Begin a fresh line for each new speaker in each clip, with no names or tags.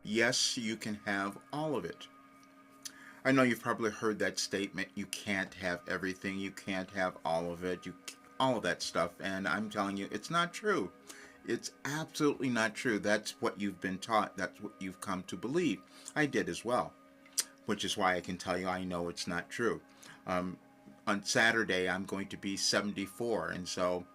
Yes, you can have all of it. I know you've probably heard that statement, you can't have everything, you can't have all of it, all of that stuff, and I'm telling you it's not true. It's absolutely not true. That's what you've been taught. That's what you've come to believe. I did as well, which is why I can tell you I know it's not true. Um, on Saturday, I'm going to be 74, and so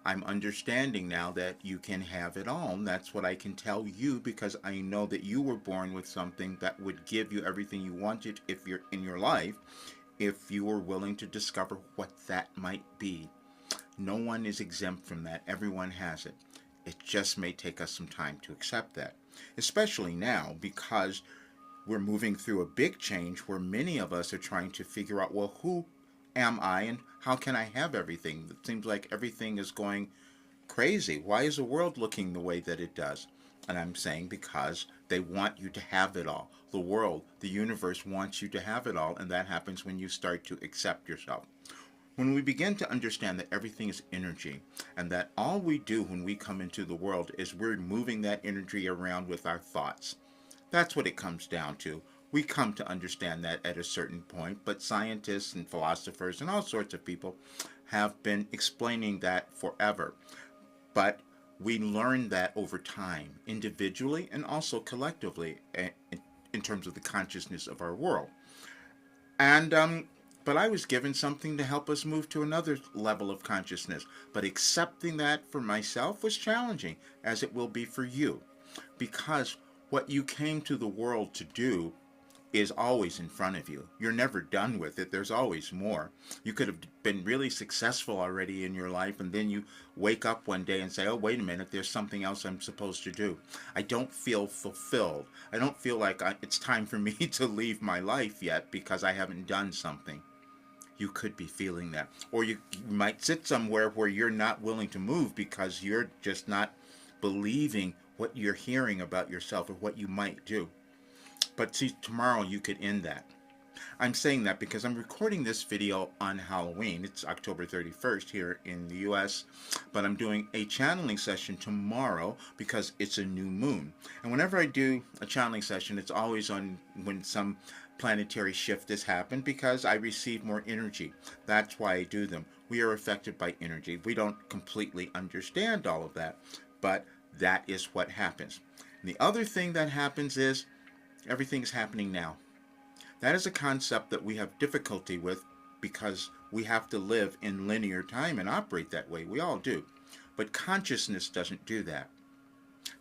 I'm understanding now that you can have it all. And that's what I can tell you because I know that you were born with something that would give you everything you wanted if you're in your life, if you were willing to discover what that might be. No one is exempt from that. Everyone has it. It just may take us some time to accept that, especially now because we're moving through a big change where many of us are trying to figure out, well, who am I and how can I have everything? It seems like everything is going crazy. Why is the world looking the way that it does? And I'm saying because they want you to have it all. The world, the universe wants you to have it all, and that happens when you start to accept yourself. When we begin to understand that everything is energy and that all we do when we come into the world is we're moving that energy around with our thoughts. That's what it comes down to. We come to understand that at a certain point, but scientists and philosophers and all sorts of people have been explaining that forever. But we learn that over time, individually and also collectively, in terms of the consciousness of our world. And but I was given something to help us move to another level of consciousness. But accepting that for myself was challenging, as it will be for you, because what you came to the world to do is always in front of you. You're never done with it. There's always more. You could have been really successful already in your life, and then you wake up one day and say, oh, wait a minute, there's something else I'm supposed to do. I don't feel fulfilled. I don't feel like it's time for me to leave my life yet because I haven't done something. You could be feeling that. Or you might sit somewhere where you're not willing to move because you're just not believing what you're hearing about yourself or what you might do. But see, tomorrow you could end that. I'm saying that because I'm recording this video on Halloween. It's October 31st here in the US, but I'm doing a channeling session tomorrow because it's a new moon. And whenever I do a channeling session, it's always on when some planetary shift has happened because I receive more energy. That's why I do them. We are affected by energy. We don't completely understand all of that, but that is what happens. And the other thing that happens is everything's happening now. That is a concept that we have difficulty with because we have to live in linear time and operate that way. We all do. But consciousness doesn't do that.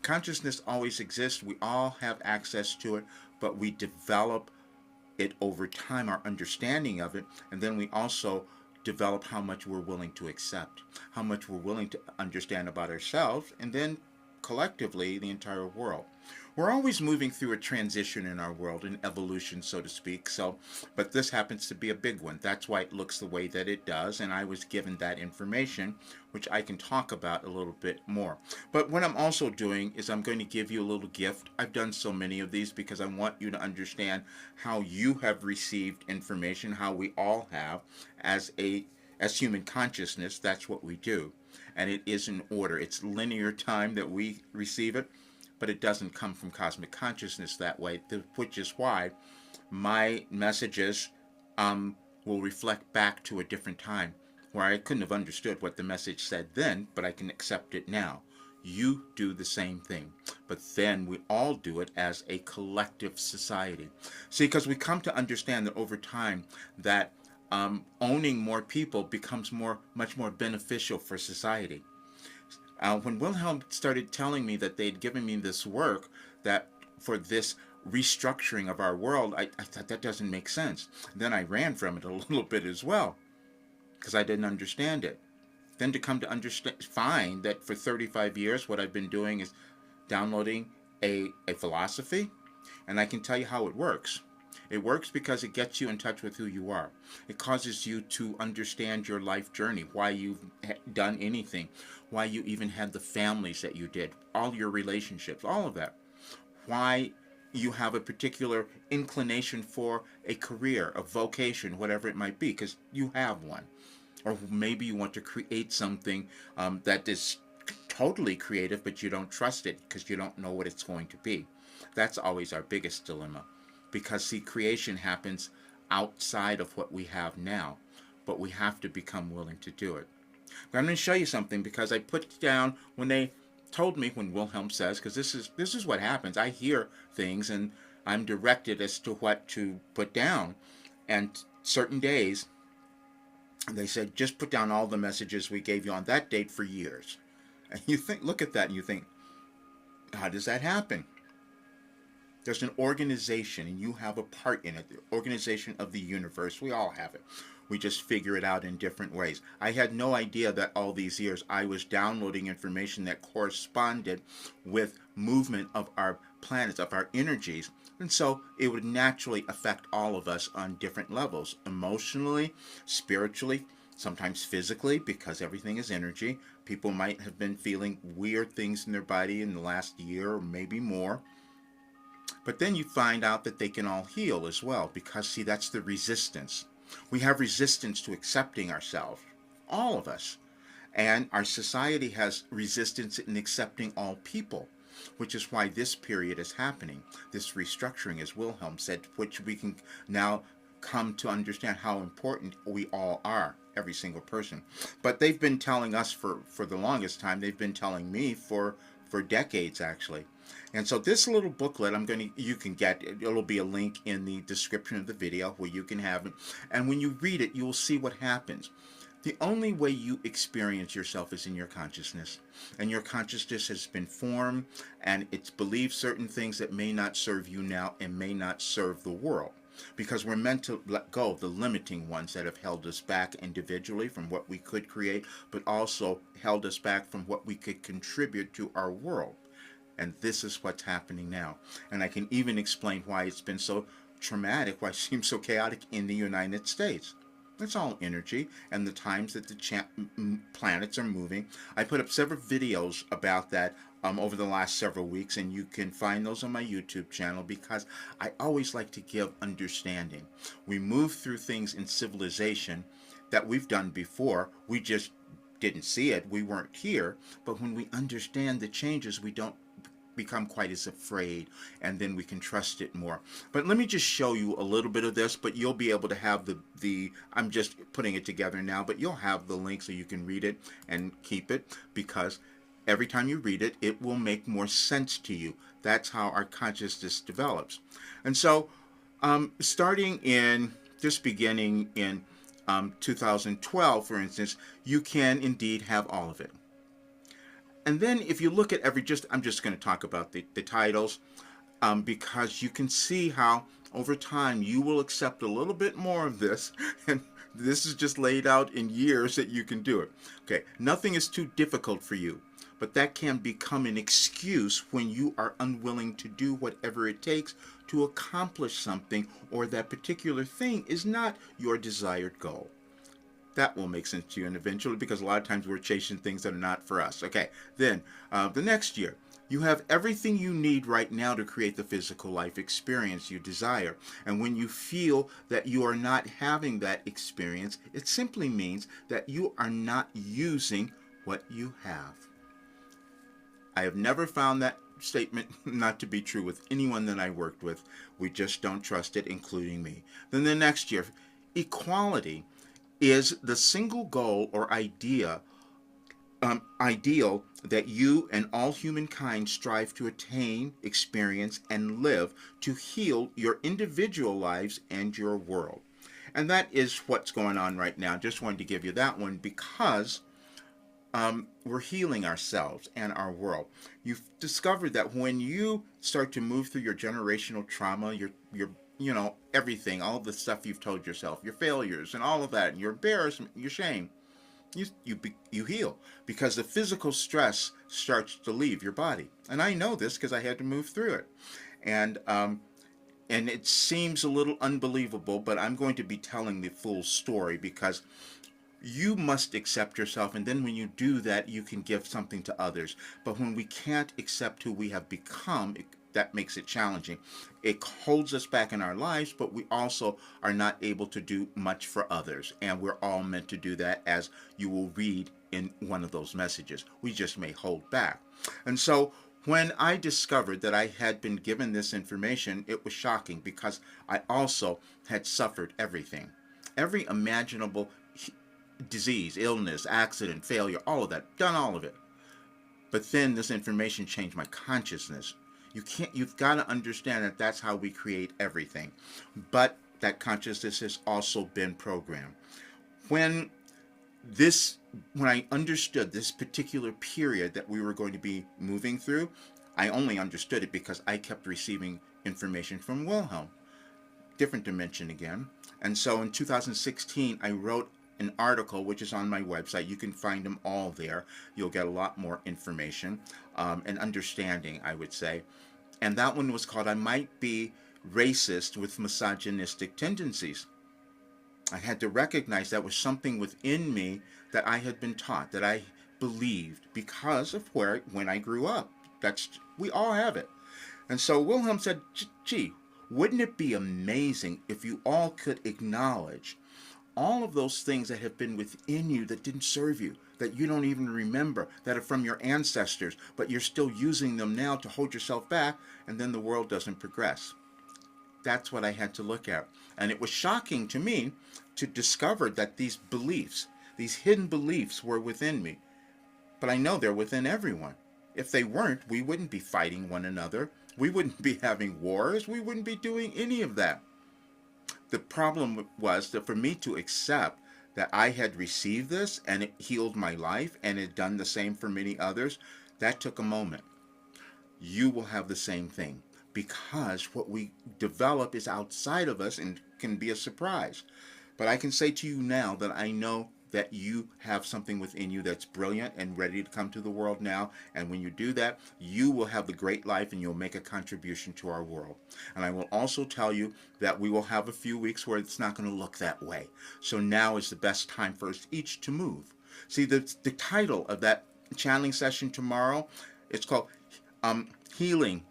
Consciousness always exists. We all have access to it, but we develop it over time, our understanding of it, and then we also develop how much we're willing to accept, how much we're willing to understand about ourselves, and then collectively the entire world. We're always moving through a transition in our world, an evolution, so to speak. So, but this happens to be a big one. That's why it looks the way that it does. And I was given that information, which I can talk about a little bit more. But what I'm also doing is I'm going to give you a little gift. I've done so many of these because I want you to understand how you have received information, how we all have as human consciousness. That's what we do. And it is in order. It's linear time that we receive it, but it doesn't come from cosmic consciousness that way, which is why my messages will reflect back to a different time where I couldn't have understood what the message said then, but I can accept it now. You do the same thing, but then we all do it as a collective society. See, because we come to understand that over time that owning more people becomes much more beneficial for society. When Wilhelm started telling me that they'd given me this work that for this restructuring of our world, I thought that doesn't make sense. Then I ran from it a little bit as well because I didn't understand it. Then to come to understand, find that for 35 years, what I've been doing is downloading a philosophy, and I can tell you how it works. It works because it gets you in touch with who you are. It causes you to understand your life journey, why you've done anything, why you even had the families that you did, all your relationships, all of that. Why you have a particular inclination for a career, a vocation, whatever it might be, because you have one. Or maybe you want to create something that is totally creative, but you don't trust it because you don't know what it's going to be. That's always our biggest dilemma. Because, see, creation happens outside of what we have now, but we have to become willing to do it. But I'm going to show you something because I put down when they told me, when Wilhelm says, because this is what happens. I hear things and I'm directed as to what to put down. And certain days, they said, just put down all the messages we gave you on that date for years. And you think, look at that, and you think, how does that happen? There's an organization, and you have a part in it. The organization of the universe. We all have it. We just figure it out in different ways. I had no idea that all these years I was downloading information that corresponded with movement of our planets, of our energies. And so it would naturally affect all of us on different levels. Emotionally, spiritually, sometimes physically, because everything is energy. People might have been feeling weird things in their body in the last year or maybe more. But then you find out that they can all heal as well, because, see, that's the resistance. We have resistance to accepting ourselves, all of us. And our society has resistance in accepting all people, which is why this period is happening. This restructuring, as Wilhelm said, which we can now come to understand how important we all are, every single person. But they've been telling us for the longest time. They've been telling me for decades, actually. And so this little booklet, you can get it. It'll be a link in the description of the video where you can have it. And when you read it, you will see what happens. The only way you experience yourself is in your consciousness. And your consciousness has been formed, and it's believed certain things that may not serve you now and may not serve the world. Because we're meant to let go of the limiting ones that have held us back individually from what we could create, but also held us back from what we could contribute to our world. And this is what's happening now. And I can even explain why it's been so traumatic, why it seems so chaotic in the United States. It's all energy and the times that the planets are moving. I put up several videos about that over the last several weeks, and you can find those on my YouTube channel, because I always like to give understanding. We move through things in civilization that we've done before. We just didn't see it. We weren't here. But when we understand the changes, we don't become quite as afraid, and then we can trust it more. But let me just show you a little bit of this, but you'll be able to have the I'm just putting it together now, but you'll have the link so you can read it and keep it, because every time you read it, it will make more sense to you. That's how our consciousness develops. And so beginning in 2012, for instance, you can indeed have all of it. And then if you look at I'm just going to talk about the titles, because you can see how over time you will accept a little bit more of this, and this is just laid out in years that you can do it. Okay, nothing is too difficult for you, but that can become an excuse when you are unwilling to do whatever it takes to accomplish something, or that particular thing is not your desired goal. That will make sense to you, and eventually, because a lot of times we're chasing things that are not for us. Okay, then the next year, you have everything you need right now to create the physical life experience you desire. And when you feel that you are not having that experience, it simply means that you are not using what you have. I have never found that statement not to be true with anyone that I worked with. We just don't trust it, including me. Then the next year, equality is the single goal or ideal that you and all humankind strive to attain, experience, and live to heal your individual lives and your world. And that is what's going on right now. Just wanted to give you that one, because we're healing ourselves and our world. You've discovered that when you start to move through your generational trauma, your everything, all the stuff you've told yourself, your failures and all of that, and your embarrassment, your shame, you heal, because the physical stress starts to leave your body. And I know this because I had to move through it. And it seems a little unbelievable, but I'm going to be telling the full story, because you must accept yourself, and then when you do that, you can give something to others. But when we can't accept who we have become, that makes it challenging. It holds us back in our lives, but we also are not able to do much for others. And we're all meant to do that, as you will read in one of those messages. We just may hold back. And so when I discovered that I had been given this information, it was shocking because I also had suffered everything. Every imaginable disease, illness, accident, failure, all of that, done all of it. But then this information changed my consciousness. You've got to understand that that's how we create everything. But that consciousness has also been programmed. When I understood this particular period that we were going to be moving through, I only understood it because I kept receiving information from Wilhelm. Different dimension again. And so in 2016, I wrote an article which is on my website. You can find them all there. You'll get a lot more information and understanding, I would say. And that one was called I Might Be Racist with Misogynistic Tendencies. I had to recognize that was something within me that I had been taught, that I believed because of when I grew up. We all have it. And so Wilhelm said, gee, wouldn't it be amazing if you all could acknowledge all of those things that have been within you that didn't serve you, that you don't even remember, that are from your ancestors, but you're still using them now to hold yourself back, and then the world doesn't progress. That's what I had to look at. And it was shocking to me to discover that these beliefs, these hidden beliefs, were within me. But I know they're within everyone. If they weren't, we wouldn't be fighting one another. We wouldn't be having wars. We wouldn't be doing any of that. The problem was that for me to accept that I had received this and it healed my life and it had done the same for many others, that took a moment. You will have the same thing because what we develop is outside of us and can be a surprise. But I can say to you now that I know that you have something within you that's brilliant and ready to come to the world now. And when you do that, you will have the great life and you'll make a contribution to our world. And I will also tell you that we will have a few weeks where it's not going to look that way. So now is the best time for us each to move. See, the title of that channeling session tomorrow, it's called Healing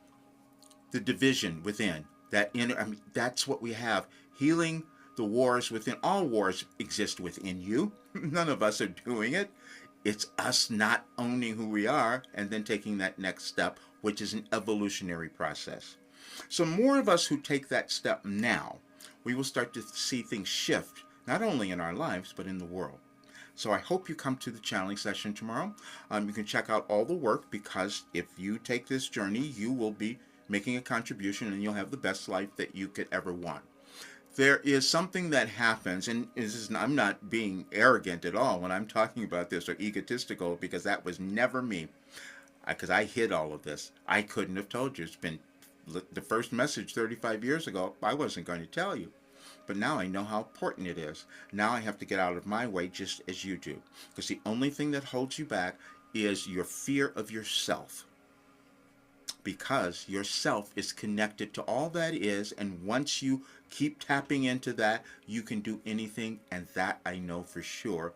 the Division Within. That's what we have. Healing the wars within. All wars exist within you. None of us are doing it. It's us not owning who we are and then taking that next step, which is an evolutionary process. So more of us who take that step now, we will start to see things shift, not only in our lives, but in the world. So I hope you come to the channeling session tomorrow. You can check out all the work because if you take this journey, you will be making a contribution and you'll have the best life that you could ever want. There is something that happens, and I'm not being arrogant at all when I'm talking about this or egotistical, because that was never me. Because I hid all of this. I couldn't have told you. It's been the first message 35 years ago. I wasn't going to tell you. But now I know how important it is. Now I have to get out of my way just as you do. Because the only thing that holds you back is your fear of yourself. Because yourself is connected to all that is, and once you keep tapping into that, you can do anything, and that I know for sure.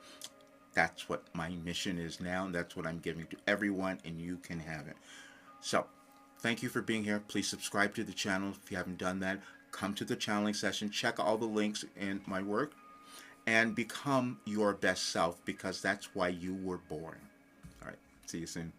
That's what my mission is now, and that's what I'm giving to everyone, and you can have it. So, thank you for being here. Please subscribe to the channel if you haven't done that. Come to the channeling session, check all the links in my work, and become your best self, because that's why you were born. All right, see you soon.